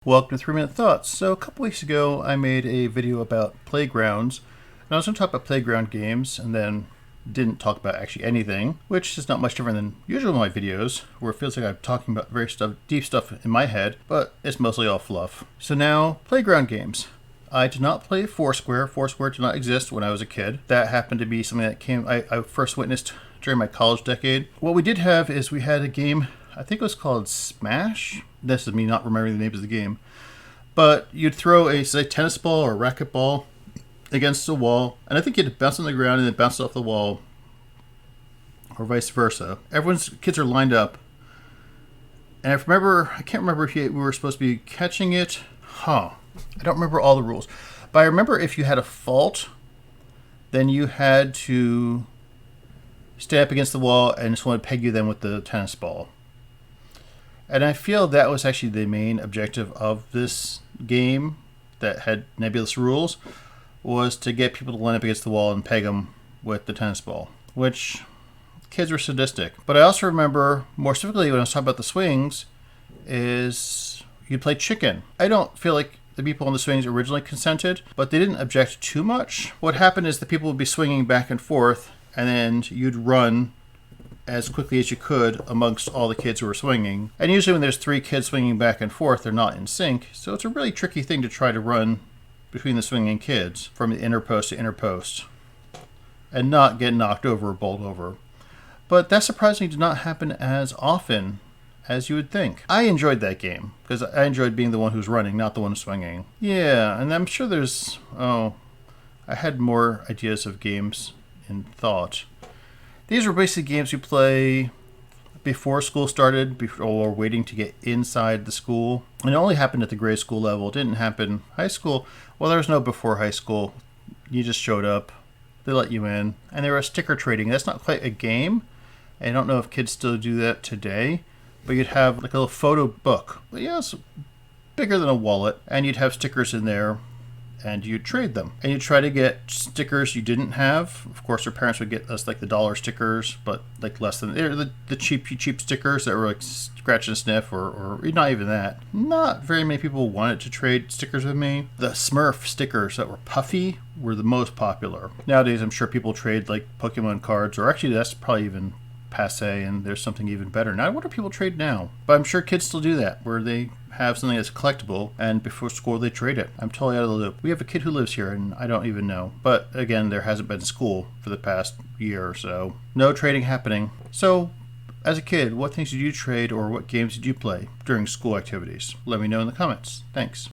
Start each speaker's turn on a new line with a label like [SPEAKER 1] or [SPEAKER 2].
[SPEAKER 1] Welcome to 3 Minute Thoughts. So a couple weeks ago I made a video about playgrounds, and I was going to talk about playground games and then didn't talk about actually anything, which is not much different than usual in my videos, where it feels like I'm talking about very deep stuff in my head, but it's mostly all fluff. So now, playground games. I did not play Foursquare. Foursquare did not exist when I was a kid. That happened to be something that I first witnessed during my college decade. What we did have is we had a game, I think it was called Smash. This is me not remembering the names of the game. But you'd throw a, say, tennis ball or racket ball against the wall, and I think you'd bounce on the ground and then bounce off the wall, or vice versa. Kids are lined up. And I can't remember if we were supposed to be catching it. I don't remember all the rules. But I remember if you had a fault, then you had to stay up against the wall and someone would peg you then with the tennis ball. And I feel that was actually the main objective of this game that had nebulous rules, was to get people to line up against the wall and peg them with the tennis ball, which kids were sadistic. But I also remember, more specifically when I was talking about the swings, is you play chicken. I don't feel like the people on the swings originally consented, but they didn't object too much. What happened is the people would be swinging back and forth, and then you'd run as quickly as you could amongst all the kids who were swinging. And usually when there's 3 kids swinging back and forth, they're not in sync. So it's a really tricky thing to try to run between the swinging kids from the inner post to inner post and not get knocked over or bowled over. But that surprisingly did not happen as often as you would think. I enjoyed that game because I enjoyed being the one who's running, not the one swinging. Yeah, and I'm sure I had more ideas of games in thought. These were basically games you play before school started, or waiting to get inside the school. And it only happened at the grade school level. It didn't happen high school. Well, there was no before high school. You just showed up. They let you in. And there was sticker trading. That's not quite a game. I don't know if kids still do that today. But you'd have like a little photo book. It's bigger than a wallet. And you'd have stickers in there. And you'd trade them. And you'd try to get stickers you didn't have. Of course, our parents would get us like the dollar stickers, but like less than the cheap stickers that were like scratch and sniff, or not even that. Not very many people wanted to trade stickers with me. The Smurf stickers that were puffy were the most popular. Nowadays, I'm sure people trade like Pokemon cards, or actually that's probably even passe, and there's something even better. Now, what do people trade now? But I'm sure kids still do that, where they have something that's collectible, and before school they trade it. I'm totally out of the loop. We have a kid who lives here, and I don't even know. But again, there hasn't been school for the past year or so. No trading happening. So, as a kid, what things did you trade, or what games did you play during school activities? Let me know in the comments. Thanks.